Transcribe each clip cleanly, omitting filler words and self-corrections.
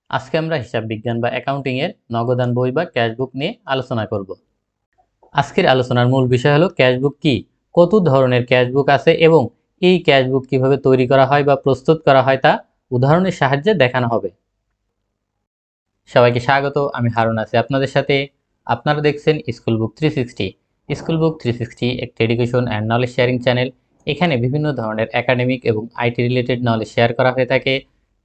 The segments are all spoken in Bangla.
আজকে আমরা হিসাব বিজ্ঞান বা অ্যাকাউন্টিং এর নগদান বই বা ক্যাশবুক নিয়ে আলোচনা করব। আজকের আলোচনার মূল বিষয় হলো ক্যাশবুক কি, কত ধরনের ক্যাশবুক আছে এবং এই ক্যাশবুক কিভাবে তৈরি করা হয় বা প্রস্তুত করা হয় তা উদাহরণের সাহায্যে দেখানো হবে। সবাইকে স্বাগত, আমি হারুন আছি আপনাদের সাথে। আপনারা দেখছেন স্কুল বুক 360। স্কুল বুক 360 একটি education and knowledge sharing channel. এখানে বিভিন্ন ধরনের একাডেমিক এবং আইটি রিলেটেড নলেজ শেয়ার করা হয়ে থাকে।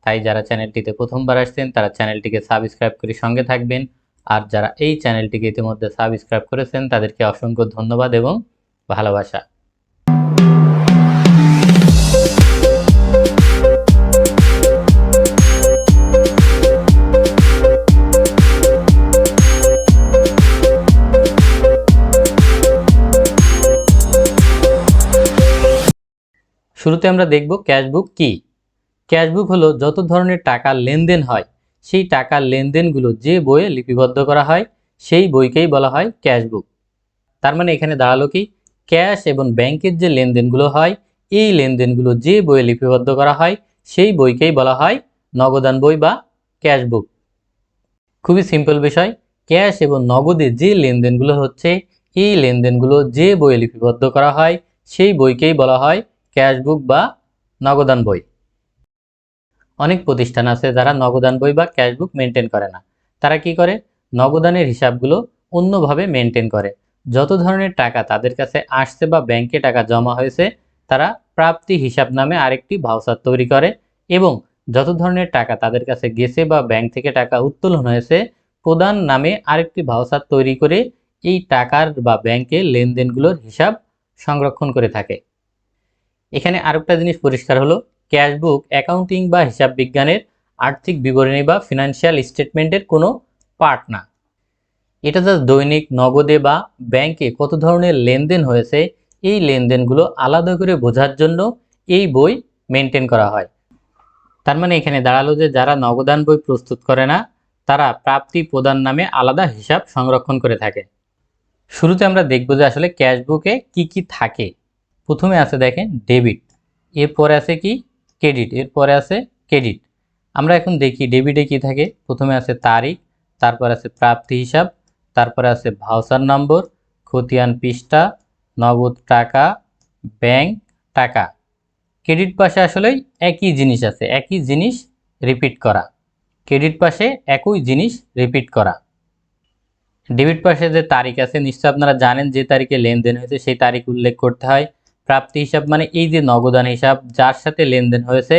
তাই যারা চ্যানেলটিতে প্রথমবার আসছেন তারা চ্যানেলটিকে সাবস্ক্রাইব করে সঙ্গে থাকবেন। আর যারা এই চ্যানেলটিকে ইতিমধ্যে সাবস্ক্রাইব করেছেন তাদেরকে অসংখ্য ধন্যবাদ এবং ভালোবাসা। শুরুতে আমরা দেখব ক্যাশবুক কি। ক্যাশবুক হলো যত ধরনের টাকার লেনদেন হয় সেই টাকার লেনদেনগুলো যে বইয়ে লিপিবদ্ধ করা হয় সেই বইকেই বলা হয় ক্যাশবুক। তার মানে এখানে দাঁড়ালো কি, ক্যাশ এবং ব্যাংকের যে লেনদেনগুলো হয় এই লেনদেনগুলো যে বইয়ে লিপিবদ্ধ করা হয় সেই বইকেই বলা হয় নগদান বই বা ক্যাশবুক। খুবই সিম্পল বিষয়, ক্যাশ এবং নগদে যে লেনদেনগুলো হচ্ছে এই লেনদেনগুলো যে বইয়ে লিপিবদ্ধ করা হয় সেই বইকেই বলা হয় ক্যাশবুক বা নগদান বই। অনেক প্রতিষ্ঠান আছে যারা নগদান বই বা ক্যাশবুক মেনটেন করে না। তারা কি করে, নগদানের হিসাবগুলো অন্যভাবে মেনটেন করে। যত ধরনের টাকা তাদের কাছে আসছে বা ব্যাংকে টাকা জমা হয়েছে তারা প্রাপ্তি হিসাব নামে আরেকটি ভাউচার তৈরি করে, এবং যত ধরনের টাকা তাদের কাছে গেছে বা ব্যাংক থেকে টাকা উত্তোলন হয়েছে প্রদান নামে আরেকটি ভাউচার তৈরি করে এই টাকার বা ব্যাংকে লেনদেনগুলোর হিসাব সংরক্ষণ করে থাকে। এখানে আরেকটা জিনিস পরিষ্কার হলো, ক্যাশবুক অ্যাকাউন্টিং বা হিসাব বিজ্ঞানের আর্থিক বিবরণী বা ফিনান্সিয়াল স্টেটমেন্টের কোনো পার্ট না। এটা জাস্ট দৈনিক নগদে বা ব্যাংকে কত ধরনের লেনদেন হয়েছে এই লেনদেনগুলো আলাদা করে বোঝার জন্য এই বই মেনটেন করা হয়। তার মানে এখানে দাঁড়ালো যে যারা নগদান বই প্রস্তুত করে না তারা প্রাপ্তি প্রদান নামে আলাদা হিসাব সংরক্ষণ করে থাকে। শুরুতে আমরা দেখব যে আসলে ক্যাশবুকে কি কি থাকে। প্রথমে আছে দেখেন ডেবিট, এরপরে আছে কি ক্রেডিট, এরপরে আছে ক্রেডিট। আমরা এখন দেখি ডেবিটে কি থাকে। প্রথমে আছে তারিখ, তারপর আছে প্রাপ্তি হিসাব, তারপরে আছে ভাউচার নম্বর, খতিয়ান পৃষ্ঠা, নগদ টাকা, ব্যাংক টাকা। ক্রেডিট পাশে আসলে একই জিনিস আছে, একই জিনিস রিপিট করা। ক্রেডিট পাশে একই জিনিস রিপিট করা। ডেবিট পাশে যে তারিখ আছে নিশ্চয় আপনারা জানেন যে তারিখে লেনদেন হয়েছে সেই তারিখ উল্লেখ করতে হয়। প্রাপ্তি হিসাব মানে এই যে নগদান হিসাব যার সাথে লেনদেন হয়েছে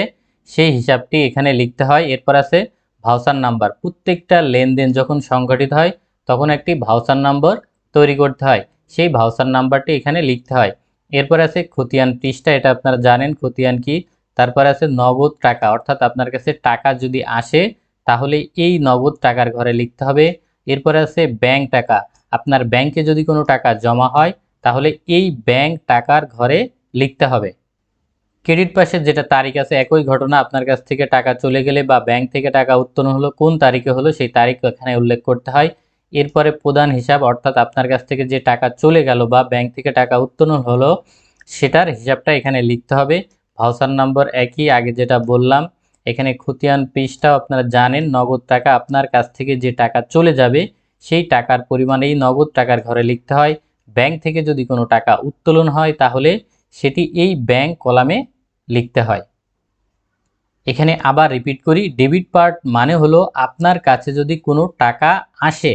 সেই হিসাবটি এখানে লিখতে হয়। এরপর আছে ভাউচার নাম্বার, প্রত্যেকটা লেনদেন যখন সংঘটিত হয় তখন একটি ভাউচার নাম্বার তৈরি করতে হয়, সেই ভাউচার নাম্বারটি এখানে লিখতে হয়। এরপর আছে খতিয়ান পৃষ্ঠা, এটা আপনারা জানেন খতিয়ান কি। তারপর আছে নগদ টাকা, অর্থাৎ আপনার কাছে টাকা যদি আসে তাহলে এই নগদ টাকার ঘরে লিখতে হবে। এরপরে আছে ব্যাংক টাকা, আপনার ব্যাংকে যদি কোনো টাকা জমা হয় তাহলে এই ব্যাংক টাকার ঘরে লিখতে হবে। ক্রেডিট পাশে যেটা তারিখ আছে একই ঘটনা, আপনার কাছ থেকে টাকা চলে গেলে বা ব্যাংক থেকে টাকা উত্তোলন হলো কোন তারিখে হলো সেই তারিখ এখানে উল্লেখ করতে হয়। এরপরে প্রদান হিসাব, অর্থাৎ আপনার কাছ থেকে যে টাকা চলে গেল বা ব্যাংক থেকে টাকা উত্তোলন হলো সেটার হিসাবটা এখানে লিখতে হবে। ভাউচার নম্বর একই, আগে যেটা বললাম। এখানে খতিয়ান পৃষ্ঠাও আপনারা জানেন, নগদ টাকা আপনার কাছ থেকে যে টাকা চলে যাবে সেই টাকার পরিমাণ এই নগদ টাকার ঘরে লিখতে হয়। ব্যাংক থেকে যদি কোনো টাকা উত্তোলন হয় তাহলে সেটি এই ব্যাংক কলামে লিখতে হয়। এখানে আবার রিপিট করি, ডেবিট পার্ট মানে হলো আপনার কাছে যদি কোনো টাকা আসে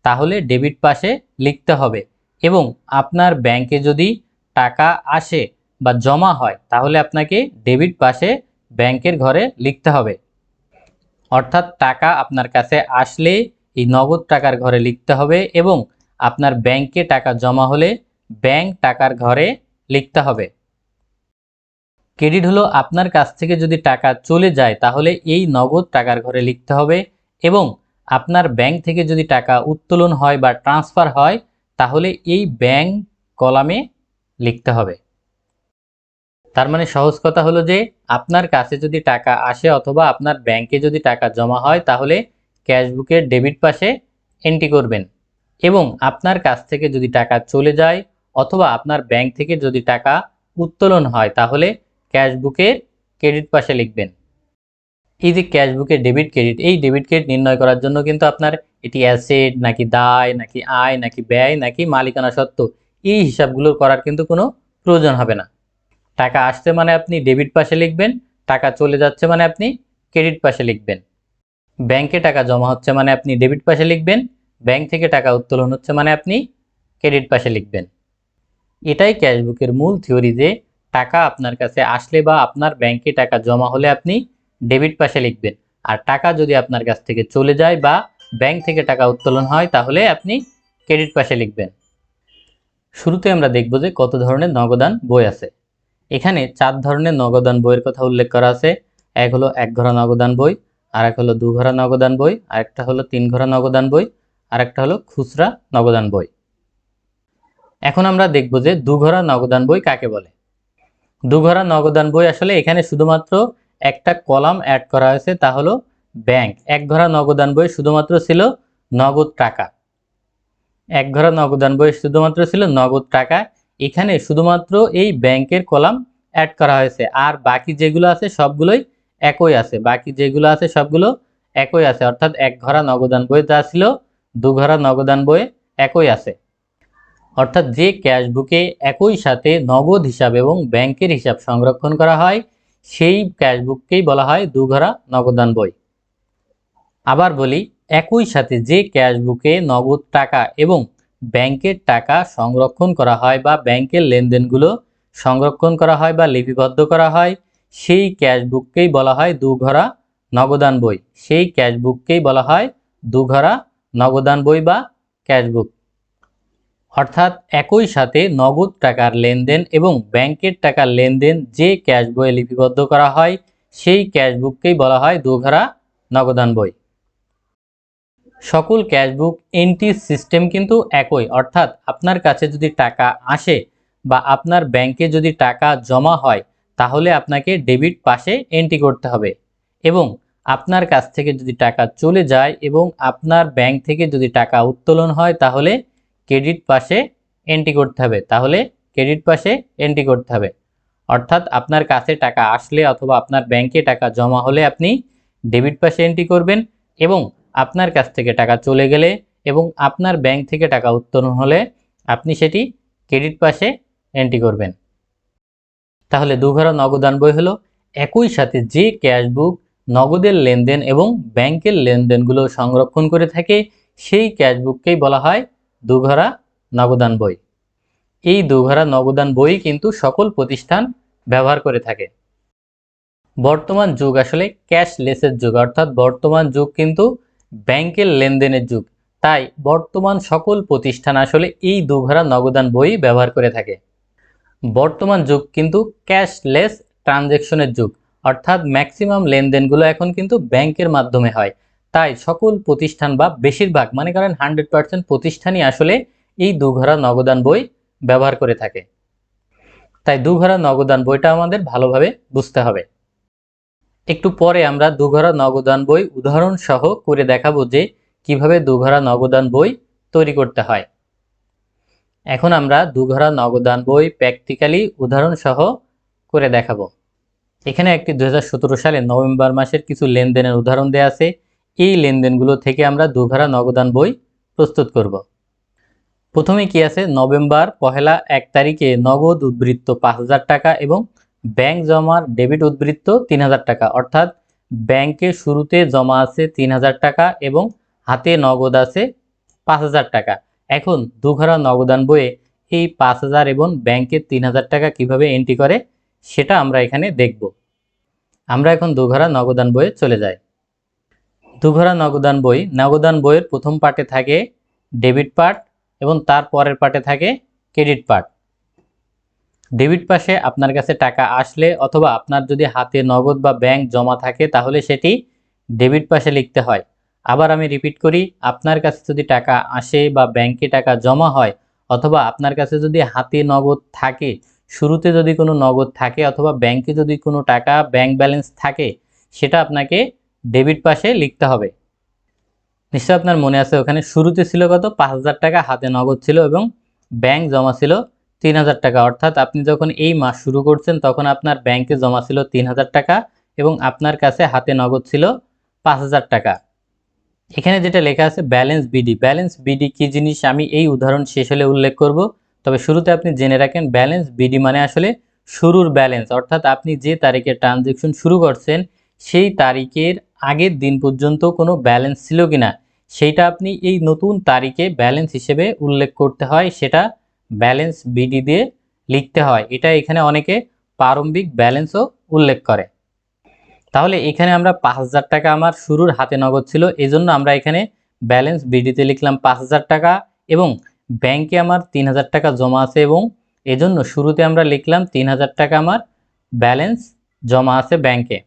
তাহলে ডেবিট পাশে লিখতে হবে, এবং আপনার ব্যাংকে যদি টাকা আসে বা জমা হয় তাহলে আপনাকে ডেবিট পাশে ব্যাংকের ঘরে লিখতে হবে। অর্থাৎ টাকা আপনার কাছে আসলে এই নগদ টাকার ঘরে লিখতে হবে, এবং আপনার ব্যাংকে টাকা জমা হলে ব্যাংক টাকার ঘরে লিখতে হবে। ক্রেডিট হলো আপনার কাছ থেকে যদি টাকা চলে যায় তাহলে এই নগদ টাকার ঘরে লিখতে হবে, এবং আপনার ব্যাংক থেকে যদি টাকা উত্তোলন হয় বা ট্রান্সফার হয় তাহলে এই ব্যাংক কলামে লিখতে হবে। তার মানে সহজ কথা হলো যে আপনার কাছে যদি টাকা আসে অথবা আপনার ব্যাংকে যদি টাকা জমা হয় তাহলে ক্যাশবুকের ডেবিট পাশে এন্ট্রি করবেন, এবং আপনার কাছ থেকে যদি টাকা চলে যায় অথবা আপনার ব্যাংক থেকে যদি টাকা উত্তোলন হয় তাহলে ক্যাশবুকের ক্রেডিট পাশে লিখবেন। এই যে ক্যাশবুকে ডেবিট ক্রেডিট, এই ডেবিট ক্রেডিট নির্ণয় করার জন্য কিন্তু আপনার এটি অ্যাসেট নাকি দায় নাকি আয় নাকি ব্যয় নাকি মালিকানা সত্ত্ব, এই হিসাবগুলো করার কিন্তু কোনো প্রয়োজন হবে না। টাকা আসছে মানে আপনি ডেবিট পাশে লিখবেন, টাকা চলে যাচ্ছে মানে আপনি ক্রেডিট পাশে লিখবেন। ব্যাংকে টাকা জমা হচ্ছে মানে আপনি ডেবিট পাশে লিখবেন, ব্যাংক থেকে টাকা উত্তোলন হচ্ছে মানে আপনি ক্রেডিট পাশে লিখবেন। এটাই ক্যাশবুকের মূল থিওরি যে টাকা আপনার কাছে আসলে বা আপনার ব্যাংকে টাকা জমা হলে আপনি ডেবিট পাশে লিখবেন, আর টাকা যদি আপনার কাছ থেকে চলে যায় বা ব্যাংক থেকে টাকা উত্তোলন হয় তাহলে আপনি ক্রেডিট পাশে লিখবেন। শুরুতে আমরা দেখব যে কত ধরনের নগদান বই আছে। এখানে 4 ধরনের নগদান বইয়ের কথা উল্লেখ করা আছে। এক হলো এক ঘরা নগদান বই, আর এক হলো 2 ঘরা নগদান বই, আরেকটা হলো 3 ঘরা নগদান বই, আরেকটা হলো খুচরা নগদান বই। এখন আমরা দেখব যে 2 ঘরা নগদান বই কাকে বলে। 2 ঘরা নগদান বই আসলে এখানে শুধুমাত্র একটা কলাম অ্যাড করা হয়েছে, তা হলো ব্যাংক। 1 ঘরা নগদান বই শুধুমাত্র ছিল নগদ টাকা। 1 ঘরা নগদান বই শুধুমাত্র ছিল নগদ টাকা। এখানে শুধুমাত্র এই ব্যাংকের কলাম অ্যাড করা হয়েছে, আর বাকি যেগুলো আছে সবগুলোই একই আছে। বাকি যেগুলো আছে সবগুলো একই আছে, অর্থাৎ 1 ঘরা নগদান বই যা ছিল 2 ঘরা নগদান বই একই আছে। অর্থাৎ যে ক্যাশবুকে একই সাথে নগদ হিসাব এবং ব্যাংকের হিসাব সংরক্ষণ করা হয় সেই ক্যাশবুককেই বলা হয় 2 ঘরা নগদান বই। আবার বলি, একই সাথে যে ক্যাশবুকে নগদ টাকা এবং ব্যাংকের টাকা সংরক্ষণ করা হয় বা ব্যাংকের লেনদেনগুলো সংরক্ষণ করা হয় বা লিপিবদ্ধ করা হয় সেই ক্যাশবুককেই বলা হয় 2 ঘরা নগদান বই। সেই ক্যাশবুককেই বলা হয় 2 ঘরা নগদান বই বা ক্যাশবুক। অর্থাৎ একই সাথে নগদ টাকার লেনদেন এবং ব্যাংকের টাকার লেনদেন যে ক্যাশ বইয়ে লিপিবদ্ধ করা হয় সেই ক্যাশবুককেই বলা হয় 2 ঘরা নগদান বই। সকল ক্যাশবুক এন্ট্রি সিস্টেম কিন্তু একই, অর্থাৎ আপনার কাছে যদি টাকা আসে বা আপনার ব্যাংকে যদি টাকা জমা হয় তাহলে আপনাকে ডেবিট পাশে এন্ট্রি করতে হবে, এবং আপনার কাছ থেকে যদি টাকা চলে যায় এবং আপনার ব্যাংক থেকে যদি টাকা উত্তোলন হয় তাহলে ক্রেডিট পাশে এন্ট্রি করতে হবে। তাহলে ক্রেডিট পাশে এন্ট্রি করতে হবে, অর্থাৎ আপনার কাছে টাকা আসলে অথবা আপনার ব্যাংকে টাকা জমা হলে আপনি ডেবিট পাশে এন্ট্রি করবেন, এবং আপনার কাছ থেকে টাকা চলে গেলে এবং আপনার ব্যাংক থেকে টাকা উত্তোলন হলে আপনি সেটি ক্রেডিট পাশে এন্ট্রি করবেন। তাহলে 2 ঘরা নগদান বই হলো একই সাথে যে ক্যাশবুক নগদের লেনদেন এবং ব্যাংকের লেনদেনগুলো সংরক্ষণ করে থাকে সেই ক্যাশবুককেই বলা হয় 2 ঘরা নগদান বই। এই 2 ঘরা নগদান বই কিন্তু সকল প্রতিষ্ঠান ব্যবহার করে থাকে। বর্তমান যুগ আসলে ক্যাশলেসের যুগ, অর্থাৎ বর্তমান যুগ কিন্তু ব্যাংকের লেনদেনের যুগ। তাই বর্তমান সকল প্রতিষ্ঠান আসলে এই 2 ঘরা নগদান বই ব্যবহার করে থাকে। বর্তমান যুগ কিন্তু ক্যাশলেস ট্রানজ্যাকশনের যুগ, অর্থাৎ ম্যাক্সিমাম লেনদেনগুলো এখন কিন্তু ব্যাংকের মাধ্যমে হয়। তাই সকল প্রতিষ্ঠান বা বেশিরভাগ মানে করেন 100% প্রতিষ্ঠানই আসলে এই 2 ঘরা নগদান বই ব্যবহার করে থাকে। তাই 2 ঘরা নগদান বইটা আমাদের ভালোভাবে বুঝতে হবে। একটু পরে আমরা 2 ঘরা নগদান বই উদাহরণ সহ করে দেখাবো যে কিভাবে 2 ঘরা নগদান বই তৈরি করতে হয়। এখন আমরা 2 ঘরা নগদান বই প্র্যাকটিক্যালি উদাহরণ সহ করে দেখাবো। এখানে একটি 2017 সালে নভেম্বর মাসের কিছু লেনদেনের উদাহরণ দেয়া আছে। এই লেনদেনগুলো থেকে আমরা 2 ঘরা নগদান বই প্রস্তুত করব। প্রথমে কি আছে, নভেম্বর 1 তারিখে নগদ উদ্বৃত্ত 5000 টাকা এবং ব্যাংক জমার ডেবিট উদ্বৃত্ত 3000 টাকা, অর্থাৎ ব্যাংকে শুরুতে জমা আছে 3000 টাকা এবং হাতে নগদ আছে 5000 টাকা। এখন 2 ঘরা নগদান বইয়ে এই 5000 এবং ব্যাংকের 3000 টাকা কিভাবে এন্ট্রি করে সেটা আমরা এখানে দেখব। আমরা এখন 2 ঘরা নগদান বইয়ে চলে যাই। 2 ঘরা নগদান বইয়ের প্রথম পার্টে থাকে ডেবিট পার্ট এবং তার পরের পার্টে থাকে ক্রেডিট পার্ট। ডেবিট পাশে আপনার কাছে টাকা আসলে অথবা আপনার যদি হাতে নগদ বা ব্যাংক জমা থাকে তাহলে সেটি ডেবিট পাশে লিখতে হয়। আবার আমি রিপিট করি, আপনার কাছে যদি টাকা আসে বা ব্যাংকে টাকা জমা হয় অথবা আপনার কাছে যদি হাতে নগদ থাকে, শুরুতে যদি কোনো নগদ থাকে অথবা ব্যাংকে যদি কোনো টাকা ব্যাংক ব্যালেন্স থাকে সেটা আপনাকে ডেবিট পাশে লিখতে হবে। নিশ্চয় আপনার মনে আছে ওখানে শুরুতে ছিল কত, 5000 টাকা হাতে নগদ ছিল এবং ব্যাংক জমা ছিল 3000 টাকা, অর্থাৎ আপনি যখন এই মাস শুরু করছেন তখন আপনার ব্যাংকে জমা ছিল 3000 টাকা এবং আপনার কাছে হাতে নগদ ছিল 5,000 টাকা। এখানে যেটা লেখা আছে ব্যালেন্স বিডি, ব্যালেন্স বিডি কি জিনিস আমি এই উদাহরণ শেষ হলে উল্লেখ করব। তবে শুরুতে আপনি জেনে রাখেন ব্যালেন্স বিডি মানে আসলে শুরুর ব্যালেন্স, অর্থাৎ আপনি যে তারিখে ট্রানজ্যাকশন শুরু করছেন সেই তারিখের আগের দিন পর্যন্ত কোনো ব্যালেন্স ছিল কিনা সেইটা আপনি এই নতুন তারিখে ব্যালেন্স হিসেবে উল্লেখ করতে হয়, সেটা ব্যালেন্স বিডি দিয়ে লিখতে হয়। এটা এখানে অনেকে প্রারম্ভিক ব্যালেন্সও উল্লেখ করে। তাহলে এখানে আমরা 5,000 টাকা আমার শুরুর হাতে নগদ ছিল, এজন্য আমরা এখানে ব্যালেন্স বিডিতে লিখলাম 5,000 টাকা এবং ব্যাংকে আমার 3,000 টাকা জমা আছে এবং এজন্য শুরুতে আমরা লিখলাম 3,000 টাকা আমার ব্যালেন্স জমা আছে ব্যাংকে।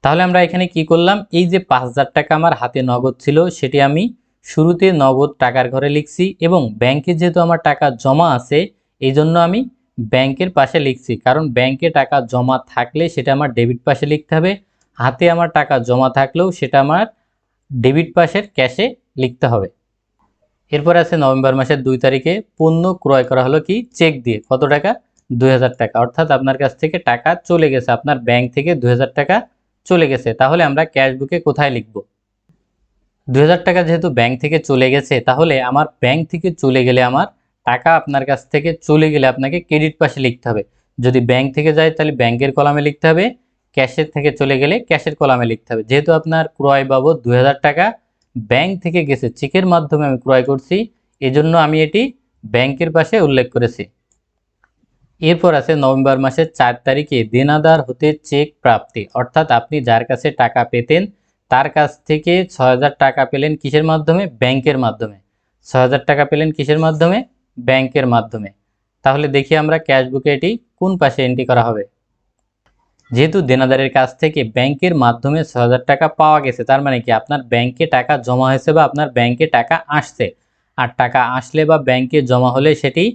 তাহলে আমরা এখানে কি করলাম, এই যে 5,000 টাকা আমার হাতে নগদ ছিল সেটি আমি শুরুতে নগদ টাকার ঘরে লিখছি এবং ব্যাংকে যেহেতু আমার টাকা জমা আছে এই জন্য আমি ব্যাংকের পাশে লিখছি, কারণ ব্যাংকে টাকা জমা থাকলে সেটা আমার ডেবিট পাশে লিখতে হবে, হাতে আমার টাকা জমা থাকলেও সেটা আমার ডেবিট পাশের ক্যাশে লিখতে হবে। এরপর আছে নভেম্বর মাসের 2 তারিখে পণ্য ক্রয় করা হলো কি চেক দিয়ে, কত টাকা, 2,000 টাকা, অর্থাৎ আপনার কাছ থেকে টাকা চলে গেছে, আপনার ব্যাংক থেকে 2,000 টাকা চলে গেছে। তাহলে আমরা ক্যাশ বুকে কোথায় লিখব, 2,000 টাকা যেহেতু ব্যাংক থেকে চলে গেছে তাহলে আমার ব্যাংক থেকে চলে গেলে আমার টাকা আপনার কাছ থেকে চলে গেলে আপনাকে ক্রেডিট পাশে লিখতে হবে। যদি ব্যাংক থেকে যায় তাহলে ব্যাংকের কলামে লিখতে হবে, ক্যাশের থেকে চলে গেলে ক্যাশের কলামে লিখতে হবে। যেহেতু আপনার ক্রয় বাবদ 2,000 টাকা ব্যাংক থেকে গেছে, চেকের মাধ্যমে আমি ক্রয় করছি, এজন্য আমি এটি ব্যাংকের পাশে উল্লেখ করেছি। এরপর আছে নভেম্বর মাসের 4 তারিখে দেনাদার হতে চেক প্রাপ্তি, অর্থাৎ আপনি যার কাছে টাকা পেতেন তার কাছ থেকে 6,000 টাকা পেলেন কিসের মাধ্যমে, ব্যাংকের মাধ্যমে। 6,000 টাকা পেলেন কিসের মাধ্যমে, ব্যাংকের মাধ্যমে। তাহলে দেখি আমরা ক্যাশ বুকে এটি কোন পাশে এন্ট্রি করা হবে। যেহেতু দেনাদারের কাছ থেকে ব্যাংকের মাধ্যমে 6,000 টাকা পাওয়া গেছে, তার মানে কি আপনার ব্যাংকে টাকা জমা হয়েছে বা আপনার ব্যাংকে টাকা আসছে। আর টাকা আসলে বা ব্যাংকে জমা হলে সেটি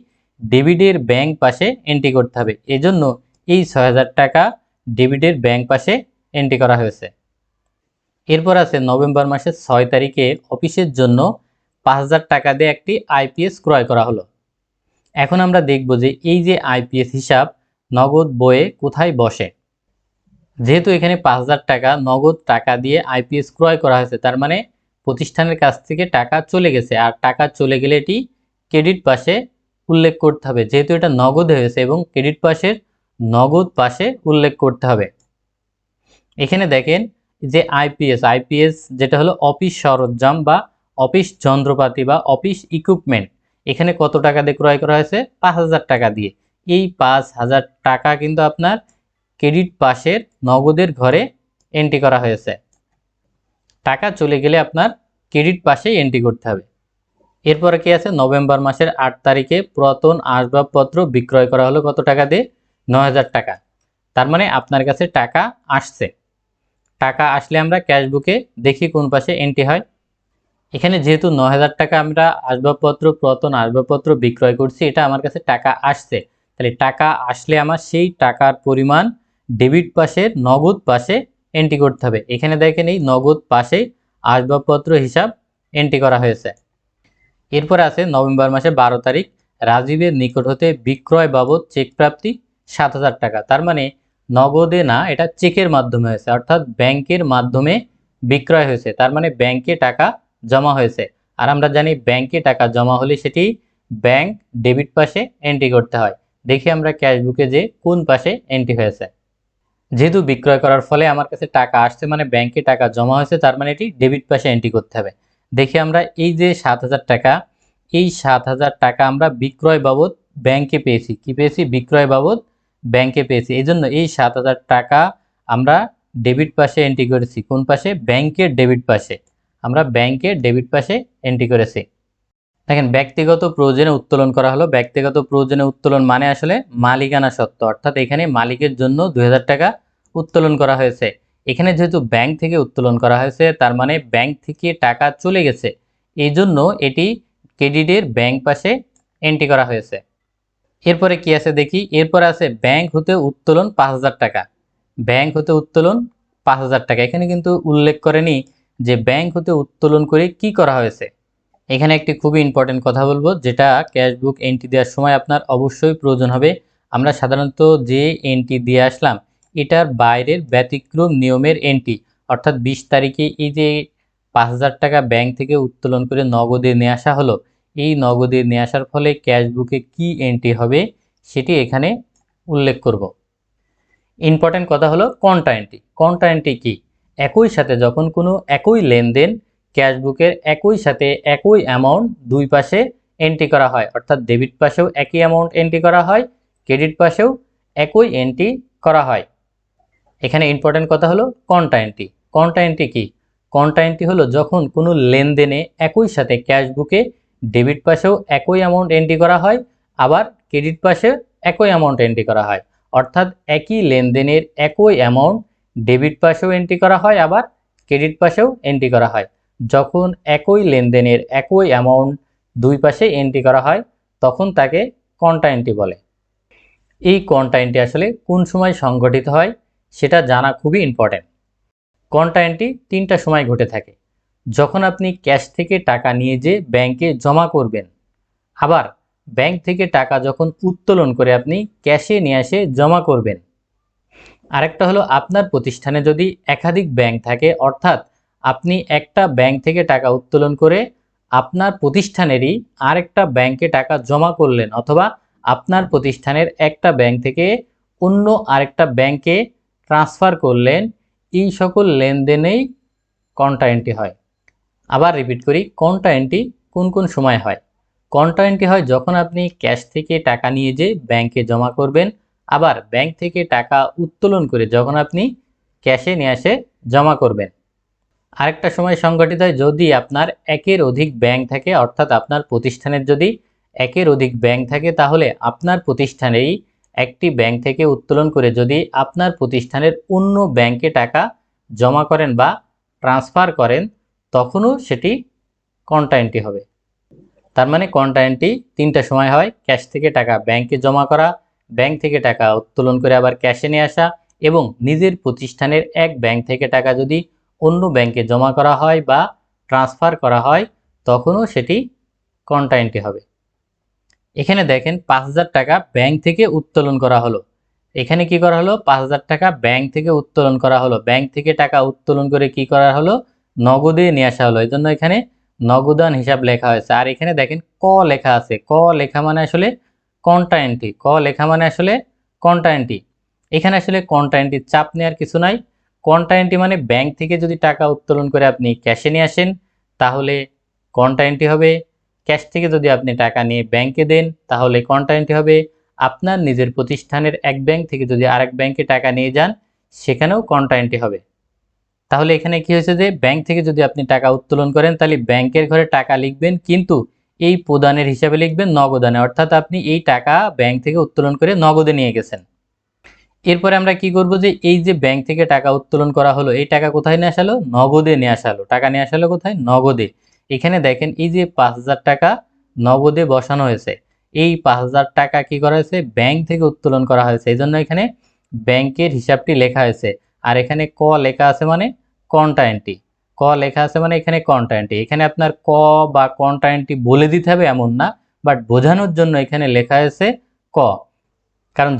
ডেবিটের ব্যাংক পাশে এন্ট্রি করতে হবে, এজন্য এই 6,000 টাকা ডেবিটের ব্যাংক পাশে এন্ট্রি করা হয়েছে। এরপর আছে নভেম্বর মাসের 6 তারিখে অফিসের জন্য 5,000 টাকা দিয়ে একটি আইপিএস ক্রয় করা হলো। এখন আমরা দেখব যে এই যে আইপিএস হিসাব নগদ বইয়ে কোথায় বসে। যেহেতু এখানে 5,000 টাকা নগদ টাকা দিয়ে আইপিএস ক্রয় করা হয়েছে, তার মানে প্রতিষ্ঠানের কাছ থেকে টাকা চলে গেছে, আর টাকা চলে গেলে এটি ক্রেডিট পাশে উল্লেখ করতে হবে। যেহেতু এটা নগদ হয়েছে এবং ক্রেডিট পাশের নগদ পাশে উল্লেখ করতে হবে। এখানে দেখেন যে আইপিএস যেটা হলো অফিস সরঞ্জাম বা অফিস যন্ত্রপাতি বা অফিস ইকুইপমেন্ট, এখানে কত টাকা দিয়ে ক্রয় করা হয়েছে, 5,000 টাকা দিয়ে। এই 5,000 টাকা কিন্তু আপনার ক্রেডিট পাশের নগদের ঘরে এন্ট্রি করা হয়েছে। টাকা চলে গেলে আপনার ক্রেডিট পাশেই এন্ট্রি করতে হবে। এরপরে কি আছে, নভেম্বর মাসের 8 তারিখে পুরাতন আসবাবপত্র বিক্রয় করা হলো কত টাকা দিয়ে, 9,000 টাকা। তার মানে আপনার কাছে টাকা আসছে। টাকা আসলে আমরা ক্যাশ বুকে দেখি কোন পাশে এন্ট্রি হয়। এখানে যেহেতু 9,000 টাকা আমরা পুরাতন আসবাবপত্র বিক্রয় করছি, এটা আমার কাছে টাকা আসছে, তাহলে টাকা আসলে আমার সেই টাকার পরিমাণ ডেবিট পাশের নগদ পাশে এন্ট্রি করতে হবে। এখানে দেখেন এই নগদ পাশে আসবাবপত্র হিসাব এন্ট্রি করা হয়েছে। এরপর আছে নভেম্বর মাসে 12 তারিখ রাজীবের নিকট হতে বিক্রয় বাবদ চেক প্রাপ্তি 7,000 টাকা। তার মানে নগদে না, এটা চেকের মাধ্যমে হয়েছে, অর্থাৎ ব্যাংকের মাধ্যমে বিক্রয় হয়েছে, তার মানে ব্যাংকে টাকা জমা হয়েছে। আর আমরা জানি ব্যাংকে টাকা জমা হলে সেটি ব্যাংক ডেবিট পাশে এন্ট্রি করতে হয়। দেখি আমরা ক্যাশ বুকে যে কোন পাশে এন্ট্রি হয়েছে। যেহেতু বিক্রয় করার ফলে আমার কাছে টাকা আসছে মানে ব্যাংকে টাকা জমা হয়েছে, তার মানে এটি ডেবিট পাশে এন্ট্রি করতে হবে। দেখি আমরা এই যে 7,000 টাকা, এই 7,000 টাকা আমরা বিক্রয় বাবদ ব্যাংকে পেয়েছি, কি পেয়েছি, বিক্রয় বাবদ ব্যাংকে পেয়েছি, এই জন্য এই 7,000 টাকা আমরা ডেবিট পাশে এন্ট্রি করেছি। কোন পাশে, ব্যাংকের ডেবিট পাশে। আমরা ব্যাংকের ডেবিট পাশে এন্ট্রি করেছি। দেখেন ব্যক্তিগত প্রয়োজনে উত্তোলন করা হলো। ব্যক্তিগত প্রয়োজনে উত্তোলন মানে আসলে মালিকানা সত্ত্ব, অর্থাৎ এখানে মালিকের জন্য 2,000 টাকা উত্তোলন করা হয়েছে। এখানে যেহেতু ব্যাংক থেকে উত্তোলন করা হয়েছে তার মানে ব্যাংক থেকে টাকা চলে গেছে, এই জন্য এটি ক্রেডিটের ব্যাংক পাশে এন্ট্রি করা হয়েছে। এরপরে কি আছে দেখি, এরপর আছে ব্যাংক হতে উত্তোলন 5,000 টাকা। ব্যাংক হতে উত্তোলন 5,000 টাকা, এখানে কিন্তু উল্লেখ করেনি যে ব্যাংক হতে উত্তোলন করে কি করা হয়েছে। এখানে একটি খুবই ইম্পর্টেন্ট কথা বলবো, যেটা ক্যাশ বুক এন্ট্রি দেওয়ার সময় আপনার অবশ্যই প্রয়োজন হবে। আমরা সাধারণত যে এন্ট্রি দিয়ে আসলাম এটার বাইরের ব্যতিক্রম নিয়মের এন্ট্রি। অর্থাৎ 20 তারিখে এই যে 5,000 টাকা ব্যাংক থেকে উত্তোলন করে নগদে নিয়ে আসা হলো, এই নগদে নিয়ে আসার ফলে ক্যাশবুকে কি এন্ট্রি হবে সেটি এখানে উল্লেখ করব। ইম্পর্টেন্ট কথা হলো কন্টা এন্ট্রি। কন্টা এন্ট্রি কি? একই সাথে যখন কোনো একই লেনদেন ক্যাশবুকের একই সাথে একই অ্যামাউন্ট দুই পাশে এন্ট্রি করা হয়, অর্থাৎ ডেবিট পাশেও একই অ্যামাউন্ট এন্ট্রি করা হয়, ক্রেডিট পাশেও একই এন্ট্রি করা হয়। এখানে ইম্পর্টেন্ট কথা হলো কন্টা এন্ট্রি। কন্টা এন্ট্রি কি? কন্টা এন্ট্রি হলো যখন কোনো লেনদেনে একই সাথে ক্যাশবুকে ডেবিট পাশেও একই অ্যামাউন্ট এন্ট্রি করা হয়, আবার ক্রেডিট পাশে একই অ্যামাউন্ট এন্ট্রি করা হয়। অর্থাৎ একই লেনদেনের একই অ্যামাউন্ট ডেবিট পাশেও এন্ট্রি করা হয়, আবার ক্রেডিট পাশেও এন্ট্রি করা হয়। যখন একই লেনদেনের একই অ্যামাউন্ট দুই পাশে এন্ট্রি করা হয় তখন তাকে কন্টা এন্ট্রি বলে। এই কন্টা এন্ট্রি আসলে কোন সময় সংঘটিত হয় সেটা জানা খুবই ইম্পর্টেন্ট। কন্টা এন্ট্রি 3টা সময় ঘটে থাকে। যখন আপনি ক্যাশ থেকে টাকা নিয়ে যে ব্যাংকে জমা করবেন, আবার ব্যাংক থেকে টাকা যখন উত্তোলন করে আপনি ক্যাশে নিয়ে এসে জমা করবেন। আরেকটা হলো আপনার প্রতিষ্ঠানে যদি একাধিক ব্যাংক থাকে, অর্থাৎ আপনি একটা ব্যাংক থেকে টাকা উত্তোলন করে আপনার প্রতিষ্ঠানেরই আরেকটা ব্যাংকে টাকা জমা করলেন, অথবা আপনার প্রতিষ্ঠানের একটা ব্যাংক থেকে অন্য আরেকটা ব্যাংকে ট্রান্সফার করলেন, এই সকল লেনদেনেই কন্টা এন্ট্রি হয়। আবার রিপিট করি, কন্টা এন্ট্রি কোন কোন সময় হয়? কন্টা এন্ট্রি হয় যখন আপনি ক্যাশ থেকে টাকা নিয়ে যে ব্যাংকে জমা করবেন, আবার ব্যাংক থেকে টাকা উত্তোলন করে যখন আপনি ক্যাশে নিয়ে এসে জমা করবেন। আরেকটা সময় সংঘটিত হয় যদি আপনার একের অধিক ব্যাংক থাকে, অর্থাৎ আপনার প্রতিষ্ঠানের যদি একের অধিক ব্যাংক থাকে তাহলে আপনার প্রতিষ্ঠানেরই একটি ব্যাংক থেকে উত্তোলন করে যদি আপনার প্রতিষ্ঠানের অন্য ব্যাংকে টাকা জমা করেন বা ট্রান্সফার করেন, তখনও সেটি কন্টা এন্ট্রি হবে। তার মানে কন্টা এন্ট্রি 3টা সময় হয়: ক্যাশ থেকে টাকা ব্যাংকে জমা করা, ব্যাংক থেকে টাকা উত্তোলন করে আবার ক্যাশে নিয়ে আসা, এবং নিজের প্রতিষ্ঠানের এক ব্যাংক থেকে টাকা যদি অন্য ব্যাংকে জমা করা হয় বা ট্রান্সফার করা হয়, তখনও সেটি কন্টা এন্ট্রি হবে। এখানে দেখেন 5,000 টাকা ব্যাংক থেকে উত্তোলন করা হলো। এখানে কি করা হলো? 5,000 টাকা ব্যাংক থেকে উত্তোলন করা হলো। ব্যাংক থেকে টাকা উত্তোলন করে কি করা হলো? নগদে নিয়ে আসা হলো। এজন্য এখানে নগদান হিসাব লেখা হয়েছে। আর এখানে দেখেন ক লেখা আছে। ক লেখা মানে আসলে কন্টা এন্ট্রি। ক লেখা মানে আসলে কন্টা এন্ট্রি। এখানে আসলে কন্টা এন্ট্রির চাপ নেওয়ার কিছু নাই। কন্টা এন্ট্রি মানে ব্যাংক থেকে যদি টাকা উত্তোলন করে আপনি ক্যাশে নিয়ে আসেন তাহলে কন্টা এন্ট্রি হবে। ক্যাশ থেকে যদি আপনি টাকা নিয়ে ব্যাংকে দেন তাহলে কন্টা এন্ট্রি হবে। আপনার নিজের প্রতিষ্ঠানের এক ব্যাংক থেকে যদি আরেক ব্যাংকে টাকা নিয়ে যান সেখানেও কন্টা এন্ট্রি হবে। তাহলে এখানে কি হয়েছে যে ব্যাংক থেকে যদি আপনি টাকা উত্তোলন করেন তাহলে ব্যাংকের ঘরে টাকা লিখবেন, কিন্তু এই প্রদানের হিসাবে লিখবেন নগদানে, অর্থাৎ আপনি এই টাকা ব্যাংক থেকে উত্তোলন করে নগদে নিয়ে গেছেন। এরপরে আমরা কি করব যে এই যে ব্যাংক থেকে টাকা উত্তোলন করা হলো, এই টাকা কোথায় নিয়ে আসা হলো? নগদে নিয়ে আসা হলো। টাকা নিয়ে আসা হলো কোথায়? নগদে। এখানে দেখেন এই যে 5,000 টাকা নগদে বসানো হয়েছে, এই 5,000 টাকা কি করা হয়েছে? ব্যাংক থেকে উত্তোলন করা হয়েছে, এই জন্য এখানে ব্যাংকের হিসাবটি লেখা হয়েছে। আর এখানে ক লেখা আছে মানে কন্টা এন্ট্রি। ক লেখা আছে মানে এখানে কন্টা এন্ট্রি। এখানে আপনার ক বা কন্টা এন্ট্রি বলে দিতে হবে এমন না, বাট বোঝানোর জন্য এখানে লেখা হয়েছে ক। কারণ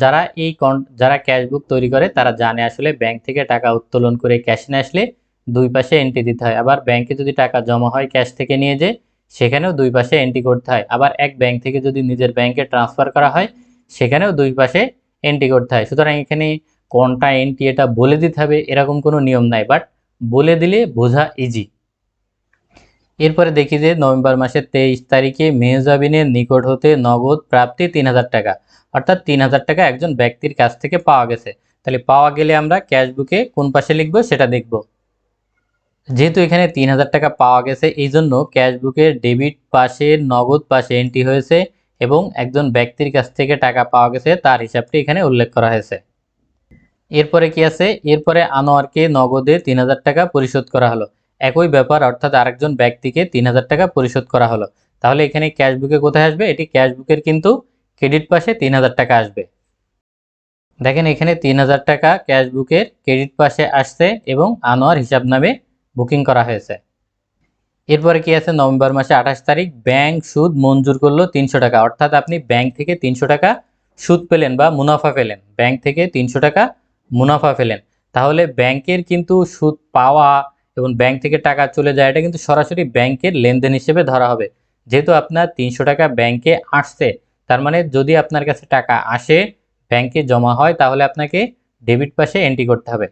যারা ক্যাশবুক তৈরি করে তারা জানে আসলে ব্যাংক থেকে টাকা উত্তোলন করে ক্যাশ নিয়ে আসলে দুই পাশে এন্ট্রি দিতে হয়। আবার ব্যাংকে যদি টাকা জমা হয় ক্যাশ থেকে নিয়ে যে, সেখানেও দুই পাশে এন্ট্রি করতে হয়। আবার এক ব্যাংক থেকে যদি নিজের ব্যাংকে ট্রান্সফার করা হয় সেখানেও দুই পাশে এন্ট্রি করতে হয়। সুতরাং এখানে কোনটা এন্ট্রি এটা বলে দিতে হবে এরকম কোনো নিয়ম নাই, বাট বলে দিলে বোঝা ইজি। এরপরে দেখি যে নভেম্বর মাসের 23 তারিখে মেহজাবিনের নিকট হতে নগদ প্রাপ্তি 3,000 টাকা, অর্থাৎ 3,000 টাকা একজন ব্যক্তির কাছ থেকে পাওয়া গেছে। তাহলে পাওয়া গেলে আমরা ক্যাশবুকে কোন পাশে লিখবো সেটা দেখব। যেহেতু এখানে 3,000 টাকা পাওয়া গেছে এই জন্য ক্যাশবুকের ডেবিট পাশের নগদ পাশে এন্ট্রি হয়েছে এবং একজন ব্যক্তির কাছ থেকে টাকা পাওয়া গেছে তার হিসাবটি এখানে উল্লেখ করা হয়েছে। এরপরে কি আছে? এরপরে আনোয়ারকে নগদে 3,000 টাকা পরিশোধ করা হলো। একই ব্যাপার, অর্থাৎ আরেকজন ব্যক্তিকে 3,000 টাকা পরিশোধ করা হলো। তাহলে এখানে ক্যাশবুকে কোথায় আসবে? এটি ক্যাশবুকের কিন্তু ক্রেডিট পাশে 3,000 টাকা আসবে। দেখেন এখানে 3,000 টাকা ক্যাশবুকের ক্রেডিট পাশে আসছে এবং আনোয়ার হিসাব নামে বুকিং করা হয়েছে। এরপরে কি আছে? নভেম্বর মাসে 28 তারিখ ব্যাংক সুদ মঞ্জুর করলো 300 টাকা, অর্থাৎ আপনি ব্যাংক থেকে 300 টাকা সুদ পেলেন বা মুনাফা পেলেন। ব্যাংক থেকে 300 টাকা মুনাফা ফেলেন, তাহলে ব্যাংকের কিন্তু সুদ পাওয়া এবং ব্যাংক থেকে টাকা চলে যায় এটা কিন্তু সরাসরি ব্যাংকের লেনদেন হিসেবে ধরা হবে। যেহেতু আপনার 300 টাকা ব্যাংকে আসছে, তার মানে যদি আপনার কাছে টাকা আসে ব্যাংকে জমা হয় তাহলে আপনাকে ডেবিট পাশে এন্ট্রি করতে হবে।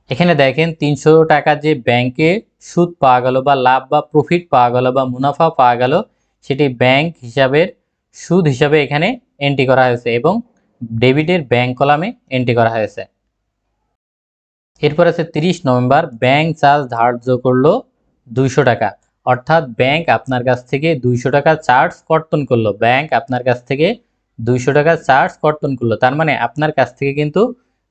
এখানে দেখেন 300 টাকা যে ব্যাংকে সুদ পাওয়া গেল বা লাভ বা প্রফিট পাওয়া গেল বা মুনাফা পাওয়া গেল, সেটি ব্যাংক হিসাবের সুদ হিসাবে এখানে এন্ট্রি করা হয়েছে এবং ডেবিটের ব্যাংক কলামে এন্ট্রি করা হয়েছে। এরপর আছে 30 নভেম্বর, ব্যাংক চার্জ ধার্য করলো 200 টাকা, অর্থাৎ ব্যাংক আপনার কাছ থেকে 200 টাকা চার্জ কর্তন করলো। ব্যাংক আপনার কাছ থেকে 200 টাকা চার্জ কর্তন করলো, তার মানে আপনার কাছ থেকে কিন্তু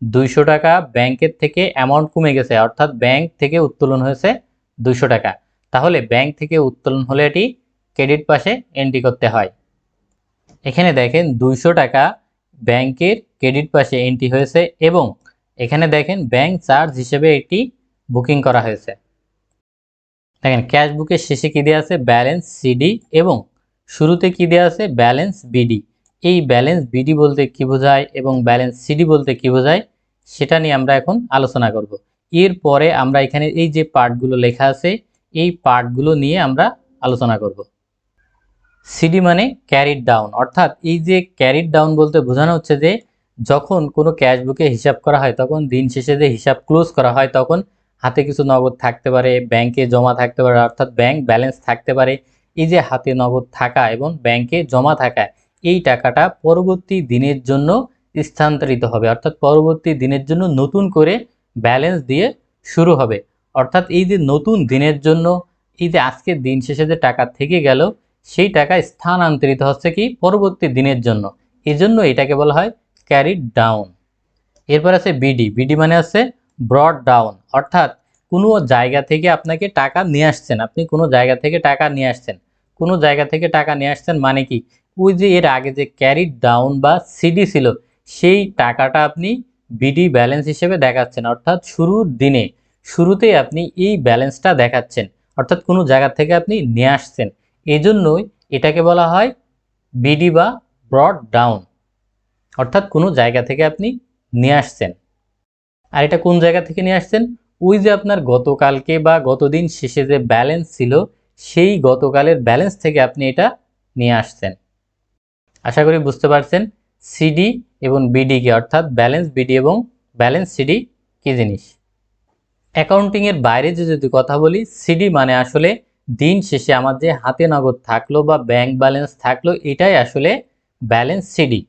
200 টাকা ব্যাংকের থেকে অ্যামাউন্ট কমে গেছে, অর্থাৎ ব্যাংক থেকে উত্তোলন হয়েছে 200 টাকা। তাহলে ব্যাংক থেকে উত্তোলন হলে এটি ক্রেডিট পাশে এন্ট্রি করতে হয়। এখানে দেখেন 200 টাকা ব্যাংকের ক্রেডিট পাশে এন্ট্রি হয়েছে এবং এখানে দেখেন ব্যাংক চার্জ হিসেবে এটি বুকিং করা হয়েছে। দেখেন ক্যাশ বুকের শেষে কী দেওয়া আছে, ব্যালেন্স সিডি এবং শুরুতে কী দেওয়া আছে, ব্যালেন্স বিডি। এই ব্যালেন্স বিডি বলতে কী বোঝায় এবং ব্যালেন্স সিডি বলতে কী বোঝায় সেটা নিয়ে আমরা এখন আলোচনা করব। এরপরে আমরা এখানে এই যে পার্টগুলো লেখা আছে এই পার্টগুলো নিয়ে আমরা আলোচনা করব। সিডি মানে ক্যারিড ডাউন, অর্থাৎ এই যে ক্যারিড ডাউন বলতে বোঝানো হচ্ছে যে যখন কোনো ক্যাশ বুকে হিসাব করা হয় তখন দিন শেষে যে হিসাব ক্লোজ করা হয় তখন হাতে কিছু নগদ থাকতে পারে, ব্যাংকে জমা থাকতে পারে, অর্থাৎ ব্যাংক ব্যালেন্স থাকতে পারে। এই যে হাতে নগদ থাকা এবং ব্যাংকে জমা থাকা এই টাকাটা পরবর্তী দিনের জন্য স্থানান্তরিত হবে, অর্থাৎ পরবর্তী দিনের জন্য নতুন করে ব্যালেন্স দিয়ে শুরু হবে। অর্থাৎ এই যে নতুন দিনের জন্য এই যে আজকের দিন শেষে যে টাকা থেকে গেল সেই টাকা স্থানান্তরিত হচ্ছে কি পরবর্তী দিনের জন্য, এজন্য এটাকে বলা হয় ক্যারিড ডাউন। এরপর আছে বিডি। বিডি মানে আছে ব্রড ডাউন, অর্থাৎ কোনো জায়গা থেকে আপনাকে টাকা নিয়ে আসছেন, আপনি কোনো জায়গা থেকে টাকা নিয়ে আসছেন, কোনো জায়গা থেকে টাকা নিয়ে আসছেন মানে কি ওই যে এর আগে যে ক্যারিড ডাউন বা সিডি ছিল সেই টাকাটা আপনি বিডি ব্যালেন্স হিসেবে দেখাচ্ছেন, অর্থাৎ শুরুর দিনে শুরুতেই আপনি এই ব্যালেন্সটা দেখাচ্ছেন, অর্থাৎ কোনো জায়গা থেকে আপনি নিয়ে আসছেন, এজন্যই এটাকে বলা হয় বিডি বা ব্রড ডাউন, অর্থাৎ কোনো জায়গা থেকে আপনি নিয়ে আসছেন। আর এটা কোন জায়গা থেকে নিয়ে আসছেন, ওই যে আপনার গতকালকে বা গতদিন শেষে যে ব্যালেন্স ছিল সেই গতকালের ব্যালেন্স থেকে আপনি এটা নিয়ে আসছেন। আশা করি বুঝতে পারছেন সিডি এবং বিডি কি, অর্থাৎ ব্যালেন্স বিডি এবং ব্যালেন্স সিডি কি জিনিস। অ্যাকাউন্টিংয়ের বাইরে যদি কথা বলি, সিডি মানে আসলে দিন শেষে আমার যে হাতে নগদ থাকলো বা ব্যাংক ব্যালেন্স থাকলো এটাই আসলে ব্যালেন্স সিডি।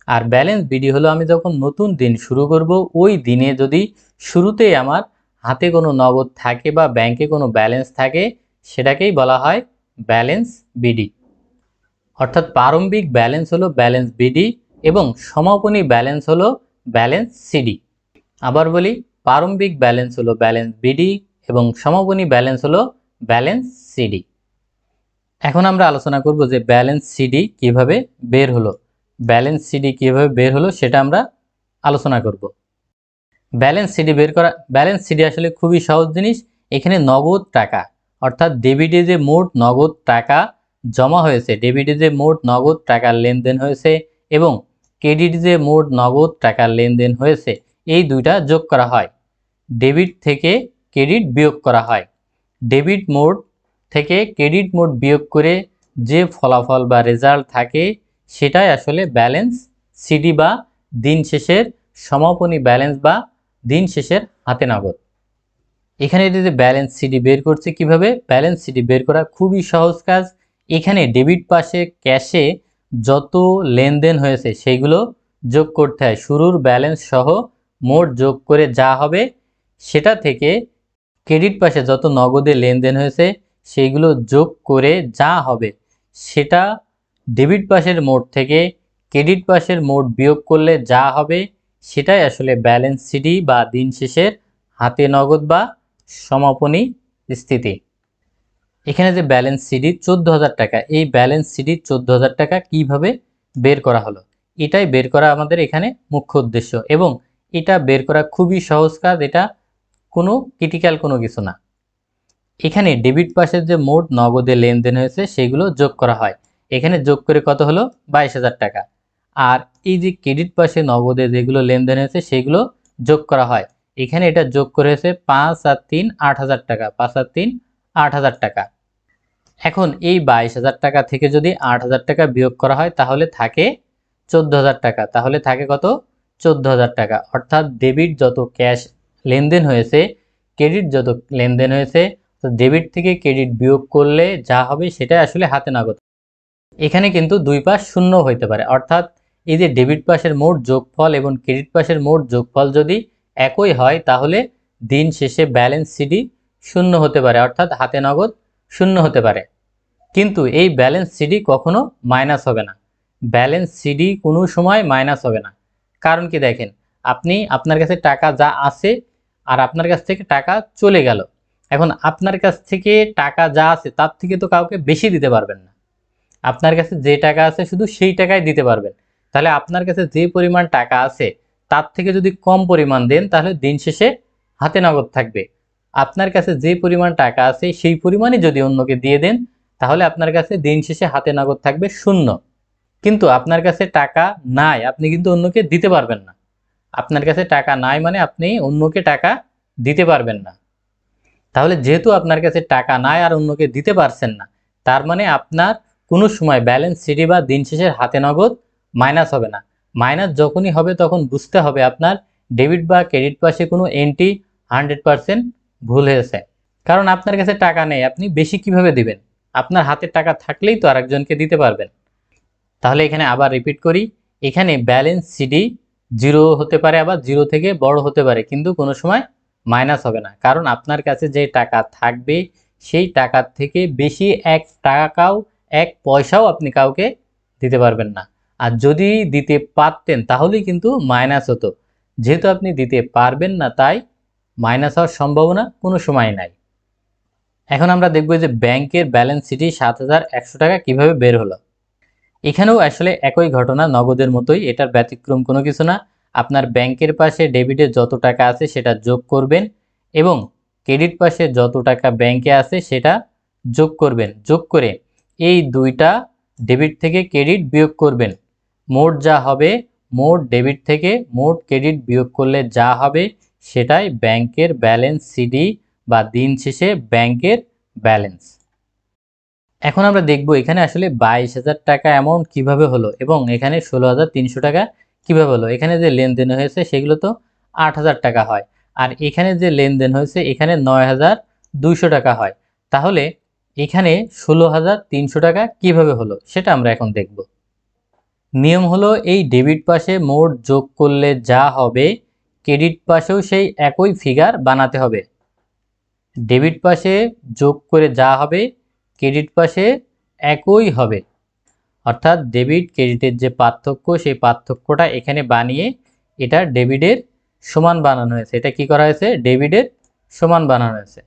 আর ব্যালেন্স বিডি হলো আমি যখন নতুন দিন শুরু করব ওই দিনে যদি শুরুতেই আমার হাতে কোনো নগদ থাকে বা ব্যাংকে কোনো ব্যালেন্স থাকে সেটাকেই বলা হয় ব্যালেন্স বিডি। অর্থাৎ প্রারম্ভিক ব্যালেন্স হলো ব্যালেন্স বিডি এবং সমাপনী ব্যালেন্স হলো ব্যালেন্স সিডি। আবার বলি, প্রারম্ভিক ব্যালেন্স হলো ব্যালেন্স বিডি এবং সমাপনী ব্যালেন্স হলো ব্যালেন্স সিডি। এখন আমরা আলোচনা করব যে ব্যালেন্স সিডি কিভাবে বের হলো। ব্যালেন্স সিডি কিভাবে বের হলো সেটা আমরা আলোচনা করব। ব্যালেন্স সিডি বের করা, ব্যালেন্স সিডি আসলে খুবই সহজ জিনিস। এখানে নগদ টাকা অর্থাৎ ডেবিটে যে মোট নগদ টাকা জমা হয়েছে, ডেবিটে যে মোট নগদ টাকার লেনদেন হয়েছে এবং ক্রেডিট যে মোট নগদ টাকার লেনদেন হয়েছে এই দুইটা যোগ করা হয়, ডেবিট থেকে ক্রেডিট বিয়োগ করা হয়। ডেবিট মোড থেকে ক্রেডিট মোড বিয়োগ করে যে ফলাফল বা রেজাল্ট থাকে সেটাই আসলে ব্যালেন্স সিডি বা দিন শেষের সমাপনী ব্যালেন্স বা দিন শেষের হাতে নগদ। এখানে যে ব্যালেন্স সিডি বের করছে কিভাবে, ব্যালেন্স সিডি বের করা খুবই সহজ কাজ। এখানে ডেবিট পাশে ক্যাশে যত লেনদেন হয়েছে সেগুলো যোগ করতে হয়, শুরুর ব্যালেন্স সহ মোট যোগ করে যা হবে সেটা থেকে ক্রেডিট পাশে যত নগদে লেনদেন হয়েছে সেইগুলো যোগ করে যা হবে সেটা ডেবিট পাশের মোট থেকে ক্রেডিট পাশের মোট বিয়োগ করলে যা হবে সেটাই আসলে ব্যালেন্স সিডি বা দিন শেষের হাতে নগদ বা সমাপনী স্থিতি। এখানে যে ব্যালেন্স সিডি 14,000 টাকা, এই ব্যালেন্স সিডি 14,000 টাকা কিভাবে বের করা হলো এটাই বের করা আমাদের এখানে মুখ্য উদ্দেশ্য এবং এটা বের করা খুবই সহজ কাজ, এটা কোনো ক্রিটিক্যাল কোনো কিছু না। এখানে ডেবিট পাশের যে মোট নগদে লেনদেন হয়েছে সেগুলো যোগ করা হয়, এখানে যোগ করে কত হলো 22,000 টাকা। আর এই যে ক্রেডিট পাশে নগদে যেগুলো লেনদেন হয়েছে সেগুলো যোগ করা হয়। এখানে এটা যোগ করেছে 5 আর 3 8,000 টাকা, 5 আর 3 8,000 টাকা। এখন এই 22,000 টাকা থেকে যদি 8,000 টাকা বিয়োগ করা হয় তাহলে থাকে 14,000 টাকা। তাহলে থাকে কত? 14,000 টাকা। অর্থাৎ ডেবিট যত ক্যাশ লেনদেন হয়েছে, ক্রেডিট যত লেনদেন হয়েছে, তো ডেবিট থেকে ক্রেডিট বিয়োগ করলে যা হবে সেটাই আসলে হাতে নগদ। এখানে কিন্তু দুই পাশ শূন্য হইতে পারে, অর্থাৎ এই যে ডেবিট পাশের মোট যোগফল এবং ক্রেডিট পাশের মোট যোগফল যদি একই হয় তাহলে দিন শেষে ব্যালেন্স সিডি শূন্য হতে পারে, অর্থাৎ হাতে নগদ শূন্য হতে পারে। কিন্তু এই ব্যালেন্স সিডি কখনো মাইনাস হবে না। ব্যালেন্স সিডি কোনো সময় মাইনাস হবে না। কারণ কি দেখেন, আপনি আপনার কাছে টাকা যা আছে আর আপনার কাছ থেকে টাকা চলে গেল। এখন আপনার কাছ থেকে টাকা যা আছে তার থেকে তো কাউকে বেশি দিতে পারবেন না। আপনার কাছে যে টাকা আছে শুধু সেই টাকাই দিতে পারবেন। তাহলে আপনার কাছে যে পরিমাণ টাকা আছে তার থেকে যদি কম পরিমাণ দেন তাহলে দিন শেষে হাতে নগদ থাকবে। আপনার কাছে যে পরিমাণ টাকা আছে সেই পরিমাণই যদি অন্যকে দিয়ে দেন তাহলে আপনার কাছে দিন শেষে হাতে নগদ থাকবে শূন্য। কিন্তু আপনার কাছে টাকা নাই, আপনি কিন্তু অন্যকে দিতে পারবেন না। আপনার কাছে টাকা নাই মানে আপনি অন্যকে টাকা দিতে পারবেন না। তাহলে যেহেতু আপনার কাছে টাকা নাই আর অন্যকে দিতে পারছেন না, তার মানে আপনার কোনো সময় ব্যালেন্স সিডি বা দিন শেষের হাতে নগদ মাইনাস হবে না। মাইনাস যখনই হবে তখন বুঝতে হবে আপনার ডেবিট বা ক্রেডিট পাশে কোনো এন্ট্রি 100% ভুল হয়েছে। কারণ আপনার কাছে টাকা নেই, আপনি বেশি কিভাবে দিবেন? আপনার হাতে টাকা থাকলেই তো আরেকজনকে দিতে পারবেন। তাহলে এখানে আবার রিপিট করি, এখানে ব্যালেন্স সিডি জিরো হতে পারে, আবার জিরো থেকে বড় হতে পারে, কিন্তু কোনো সময় মাইনাস হবে না। কারণ আপনার কাছে যে টাকা থাকবে সেই টাকার থেকে বেশি এক টাকাও এক পয়সাও আপনি কাউকে দিতে পারবেন না। আর যদি দিতে পারতেন তাহলেই কিন্তু মাইনাস হতো। যেহেতু আপনি দিতে পারবেন না তাই মাইনাস হওয়ার সম্ভাবনা কোনো সময় নাই। এখন আমরা দেখব যে ব্যাংকের ব্যালেন্স সিডি 7,100 টাকা কিভাবে বের হলো। এখানেও আসলে একই ঘটনা, নগদের মতোই, এটার ব্যতিক্রম কোনো কিছু না। আপনার ব্যাংকের পাশে ডেবিটে যত টাকা আছে সেটা যোগ করবেন এবং ক্রেডিট পাশে যত টাকা ব্যাংকে আছে সেটা যোগ করবেন। যোগ করে এই দুইটা ডেবিট থেকে ক্রেডিট বিয়োগ করবেন। মোট যা হবে, মোট ডেবিট থেকে মোট ক্রেডিট বিয়োগ করলে যা হবে সেটাই ব্যাংকের ব্যালেন্স সিডি বা দিন শেষে ব্যাংকের ব্যালেন্স। এখন আমরা দেখব এখানে আসলে 22,000 টাকা অ্যামাউন্ট কিভাবে হলো এবং এখানে 16,300 টাকা কিভাবে হলো। এখানে যে লেনদেন হয়েছে সেগুলো তো 8,000 টাকা হয়, আর এখানে যে লেনদেন হয়েছে এখানে 9,200 টাকা হয়। তাহলে এখানে 16,300 টাকা কিভাবে হলো সেটা আমরা এখন দেখব। নিয়ম হলো এই ডেবিট পাশে মোট যোগ করলে যা হবে ক্রেডিট পাশেও সেই একই ফিগার বানাতে হবে। ডেবিট পাশে যোগ করে যা হবে ক্রেডিট পাশে একই হবে, অর্থাৎ ডেবিট ক্রেডিটের যে পার্থক্য সেই পার্থক্যটা এখানে বানিয়ে এটা ডেবিটের সমান বানানো হয়েছে। এটা কি করা হয়েছে? ডেবিটের সমান বানানো হয়েছে।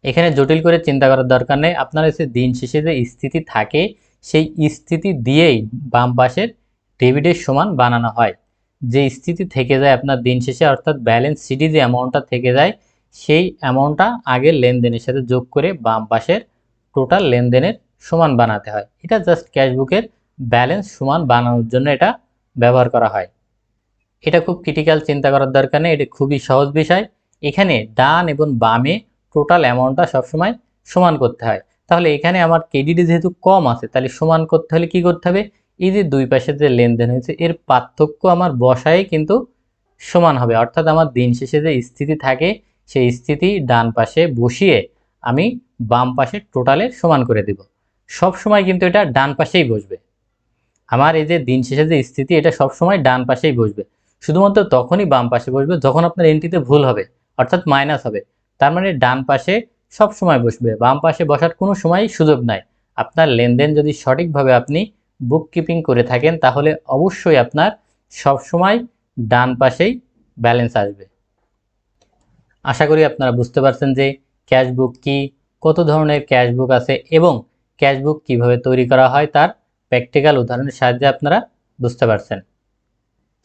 এখানে জটিল করে চিন্তা করার দরকার নেই। আপনার এসে দিন শেষে যে স্থিতি থাকে সেই স্থিতি দিয়েই বাম পাশের ডেবিটের সমান বানানো হয়। যে স্থিতি থেকে যায় আপনার দিন শেষে, অর্থাৎ ব্যালেন্স সিডি যে অ্যামাউন্টটা থেকে যায় সেই অ্যামাউন্টটা আগের লেনদেনের সাথে যোগ করে বাম পাশের টোটাল লেনদেনের সমান বানাতে হয়। এটা জাস্ট ক্যাশবুকের ব্যালেন্স সমান বানানোর জন্য এটা ব্যবহার করা হয়। এটা খুব ক্রিটিক্যাল চিন্তা করার দরকার নেই, এটা খুবই সহজ বিষয়। এখানে ডান এবং বামে টোটাল অ্যামাউন্টটা সবসময় সমান করতে হয়। তাহলে এখানে আমার ক্রেডিটে যেহেতু কম আছে তাহলে সমান করতে হলে কি করতে হবে? এই যে দুই পাশে যে লেনদেন হয়েছে এর পার্থক্য আমার বসায় কিন্তু সমান হবে, অর্থাৎ আমার দিন শেষে যে স্থিতি থাকে সেই স্থিতি ডান পাশে বসিয়ে আমি বাম পাশে টোটালের সমান করে দেব। সব সময় কিন্তু এটা ডান পাশেই বসবে। আমার এই যে দিন শেষে যে স্থিতি এটা সব সময় ডান পাশেই বসবে। শুধুমাত্র তখনই বাম পাশে বসবে যখন আপনার এন্ট্রিতে ভুল হবে, অর্থাৎ মাইনাস হবে। তার মানে ডান পাশে সব সময় বসবে, বাম পাশে বসার কোনো সময়ই সুযোগ নাই। আপনার লেনদেন যদি সঠিকভাবে আপনি বুক কিপিং করে থাকেন তাহলে অবশ্যই আপনার সব সময় ডান পাশেই ব্যালেন্স আসবে। আশা করি আপনারা বুঝতে পারছেন যে ক্যাশবুক কি, কত ধরনের ক্যাশবুক আছে এবং ক্যাশবুক কিভাবে তৈরি করা হয় তার প্র্যাকটিক্যাল উদাহরণের সাহায্যে আপনারা বুঝতে পারছেন।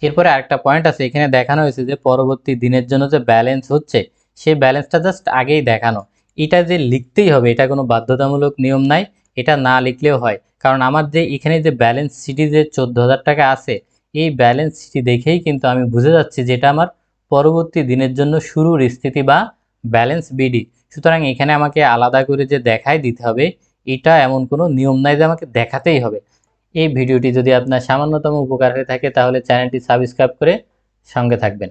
এরপরে আরেকটা পয়েন্ট আছে, এখানে দেখানো হয়েছে যে পরবর্তী দিনের জন্য যে ব্যালেন্স হচ্ছে সেই ব্যালেন্সটা জাস্ট আগেই দেখানো। এটা যে লিখতেই হবে এটা কোনো বাধ্যতামূলক নিয়ম নাই, এটা না লিখলেও হয়। কারণ আমার যে এখানে যে ব্যালেন্স সিটি যে 14,000 টাকা আছে এই ব্যালেন্স সিটি দেখেই কিন্তু আমি বুঝে যাচ্ছি যে এটা আমার পরবর্তী দিনের জন্য শুরুর স্থিতি বা ব্যালেন্স বিডি। সুতরাং এখানে আমাকে আলাদা করে যে দেখাই দিতে হবে এটা এমন কোনো নিয়ম নাই যে আমাকে দেখাতেই হবে। এই ভিডিওটি যদি আপনার সামান্যতম উপকার হয়ে থাকে তাহলে চ্যানেলটি সাবস্ক্রাইব করে সঙ্গে থাকবেন।